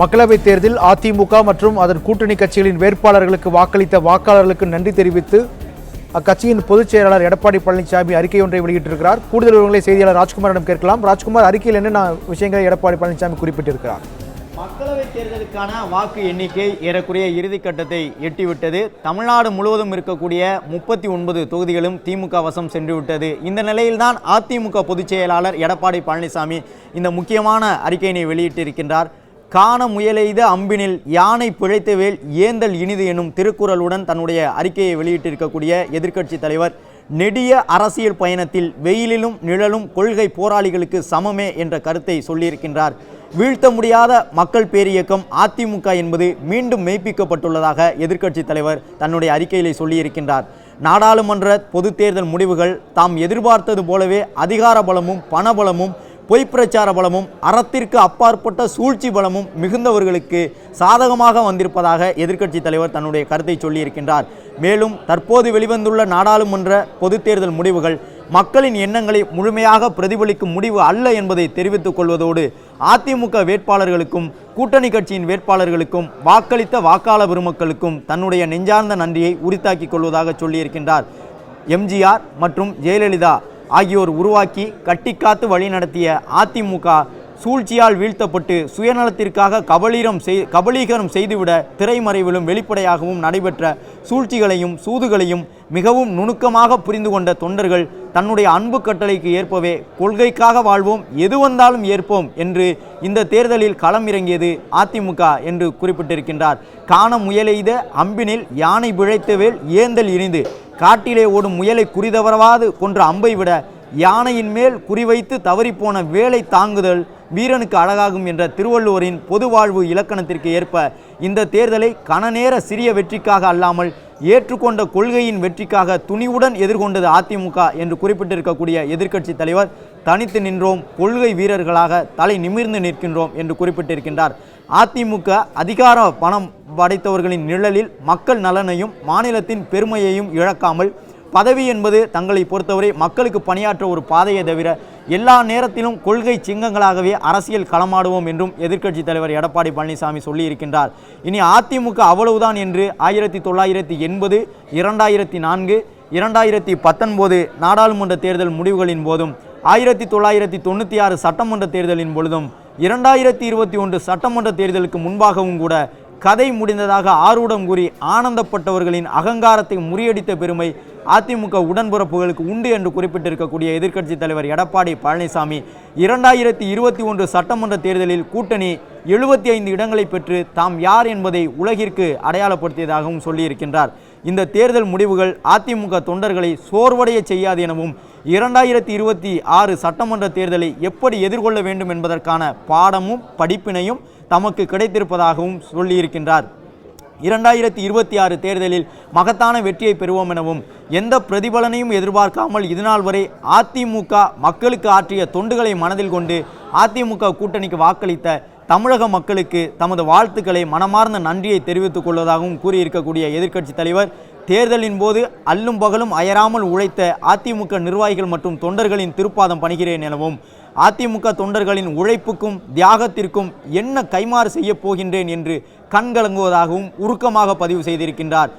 மக்களவைத் தேர்தலில் அதிமுக மற்றும் அதன் கூட்டணி கட்சிகளின் வேட்பாளர்களுக்கு வாக்களித்த வாக்காளர்களுக்கு நன்றி தெரிவித்து அக்கட்சியின் பொதுச் செயலாளர் எடப்பாடி பழனிசாமி அறிக்கை ஒன்றை வெளியிட்டிருக்கிறார். கூடுதல் விவரங்களை செய்தியாளர் ராஜ்குமாரிடம் கேட்கலாம். ராஜ்குமார், அறிக்கையில் என்னென்ன விஷயங்களை எடப்பாடி பழனிசாமி குறிப்பிட்டிருக்கிறார்? மக்களவைத் தேர்தலுக்கான வாக்கு எண்ணிக்கை ஏறக்குறைய இறுதிக்கட்டத்தை எட்டிவிட்டது. தமிழ்நாடு முழுவதும் இருக்கக்கூடிய 39 தொகுதிகளும் திமுக வசம் சென்றுவிட்டது. இந்த நிலையில்தான் அதிமுக பொதுச் செயலாளர் எடப்பாடி பழனிசாமி இந்த முக்கியமான அறிக்கையினை வெளியிட்டிருக்கின்றார். காண முயலெய்த அம்பினில் யானை பிழைத்த வேல் ஏந்தல் இனிது எனும் திருக்குறளுடன் தன்னுடைய அறிக்கையை வெளியிட்டிருக்கக்கூடிய எதிர்க்கட்சி தலைவர், நெடிய அரசியல் பயணத்தில் வெயிலிலும் நிழலும் கொள்கை போராளிகளுக்கு சமமே என்ற கருத்தை சொல்லியிருக்கின்றார். வீழ்த்த முடியாத மக்கள் பேரியக்கம் அதிமுக என்பது மீண்டும் மெய்ப்பிக்கப்பட்டுள்ளதாக எதிர்க்கட்சி தலைவர் தன்னுடைய அறிக்கையிலே சொல்லியிருக்கின்றார். நாடாளுமன்ற பொது தேர்தல் முடிவுகள் தாம் எதிர்பார்த்தது போலவே அதிகார பலமும் பணபலமும் பொய்ப்பிரச்சார பலமும் அறத்திற்கு அப்பாற்பட்ட சூழ்ச்சி பலமும் மிகுந்தவர்களுக்கு சாதகமாக வந்திருப்பதாக எதிர்க்கட்சி தலைவர் தன்னுடைய கருத்தை சொல்லியிருக்கின்றார். மேலும் தற்போது வெளிவந்துள்ள நாடாளுமன்ற பொது தேர்தல் முடிவுகள் மக்களின் எண்ணங்களை முழுமையாக பிரதிபலிக்கும் முடிவு அல்ல என்பதை தெரிவித்துக் கொள்வதோடு அதிமுக வேட்பாளர்களுக்கும் கூட்டணி கட்சியின் வேட்பாளர்களுக்கும் வாக்களித்த வாக்காளர் பெருமக்களுக்கும் தன்னுடைய நெஞ்சார்ந்த நன்றியை உரித்தாக்கிக் கொள்வதாக சொல்லியிருக்கின்றார். எம்ஜிஆர் மற்றும் ஜெயலலிதா ஆகியோர் உருவாக்கி கட்டிக்காத்து வழிநடத்திய அதிமுக சூழ்ச்சியால் வீழ்த்தப்பட்டு சுயநலத்திற்காக கபலீகரம் செய்துவிட திரைமறைவிலும் வெளிப்படையாகவும் நடைபெற்ற சூழ்ச்சிகளையும் சூதுகளையும் மிகவும் நுணுக்கமாக புரிந்து கொண்ட தொண்டர்கள் தன்னுடைய அன்பு கட்டளைக்கு ஏற்பவே கொள்கைக்காக வாழ்வோம், எது வந்தாலும் ஏற்போம் என்று இந்த தேர்தலில் களம் இறங்கியது அதிமுக என்று குறிப்பிட்டிருக்கின்றார். காண முயலெய்த அம்பினில் யானை பிழைத்தவேல் ஏந்தல் இனிது, காட்டிலே ஓடும் முயலை குறிதவரவாது கொன்ற அம்பை விட யானையின் மேல் குறிவைத்து தவறிப்போன வேலை தாங்குதல் வீரனுக்கு அழகாகும் என்ற திருவள்ளுவரின் பொது வாழ்வு இலக்கணத்திற்கு ஏற்ப இந்த தேர்தலை கணநேர சிறிய வெற்றிக்காக அல்லாமல் ஏற்றுக்கொண்ட கொள்கையின் வெற்றிக்காக துணிவுடன் எதிர்கொண்டது அதிமுக என்று குறிப்பிட்டிருக்கக்கூடிய எதிர்க்கட்சி தலைவர், தனித்து நின்றோம், கொள்கை வீரர்களாக தலை நிமிர்ந்து நிற்கின்றோம் என்று குறிப்பிட்டிருக்கின்றார். அதிமுக அதிகார பணம் படைத்தவர்களின் நிழலில் மக்கள் நலனையும் மாநிலத்தின் பெருமையையும் இழக்காமல், பதவி என்பது தங்களை பொறுத்தவரை மக்களுக்கு பணியாற்ற ஒரு பாதையை தவிர எல்லா நேரத்திலும் கொள்கை சிங்கங்களாகவே அரசியல் களமாடுவோம் என்றும் எதிர்க்கட்சி தலைவர் எடப்பாடி பழனிசாமி சொல்லியிருக்கின்றார். இனி அதிமுக அவ்வளவுதான் என்று 1980, 2004, 2019 நாடாளுமன்ற தேர்தல் முடிவுகளின் போதும் 1996 சட்டமன்ற தேர்தலின் பொழுதும் 2021 சட்டமன்ற தேர்தலுக்கு முன்பாகவும் கூட கதை முடிந்ததாக ஆரூடம் கூறி ஆனந்தப்பட்டவர்களின் அகங்காரத்தை முறியடித்த பெருமை அதிமுக உடன்பிறப்புகளுக்கு உண்டு என்று குறிப்பிட்டிருக்கக்கூடிய எதிர்க்கட்சி தலைவர் எடப்பாடி பழனிசாமி 2021 சட்டமன்ற தேர்தலில் கூட்டணி 75 இடங்களை பெற்று தாம் யார் என்பதை உலகிற்கு அடையாளப்படுத்தியதாகவும் சொல்லியிருக்கின்றார். இந்த தேர்தல் முடிவுகள் அதிமுக தொண்டர்களை சோர்வடைய செய்யாது எனவும் 2026 சட்டமன்ற தேர்தலை எப்படி எதிர்கொள்ள வேண்டும் என்பதற்கான பாடமும் படிப்பினையும் தமக்கு கிடைத்திருப்பதாகவும் சொல்லியிருக்கின்றார். 2026 தேர்தலில் மகத்தான வெற்றியை பெறுவோம் எனவும் எந்த பிரதிபலனையும் எதிர்பார்க்காமல் இதுநாள் வரை அதிமுக மக்களுக்கு ஆற்றிய தொண்டுகளை மனதில் கொண்டு அதிமுக கூட்டணிக்கு வாக்களித்த தமிழக மக்களுக்கு தமது வாழ்த்துக்களை மனமார்ந்த நன்றியை தெரிவித்துக் கொள்வதாகவும் கூறியிருக்கக்கூடிய எதிர்க்கட்சி தலைவர், தேர்தலின் போது அல்லும் பகலும் அயராமல் உழைத்த அதிமுக நிர்வாகிகள் மற்றும் தொண்டர்களின் திருப்பாதம் பணிகிறேன் எனவும் அதிமுக தொண்டர்களின் உழைப்புக்கும் தியாகத்திற்கும் என்ன கைமாறு செய்ய போகின்றேன் என்று கண்கலங்குவதாகவும் உருக்கமாக பதிவு செய்திருக்கின்றார்.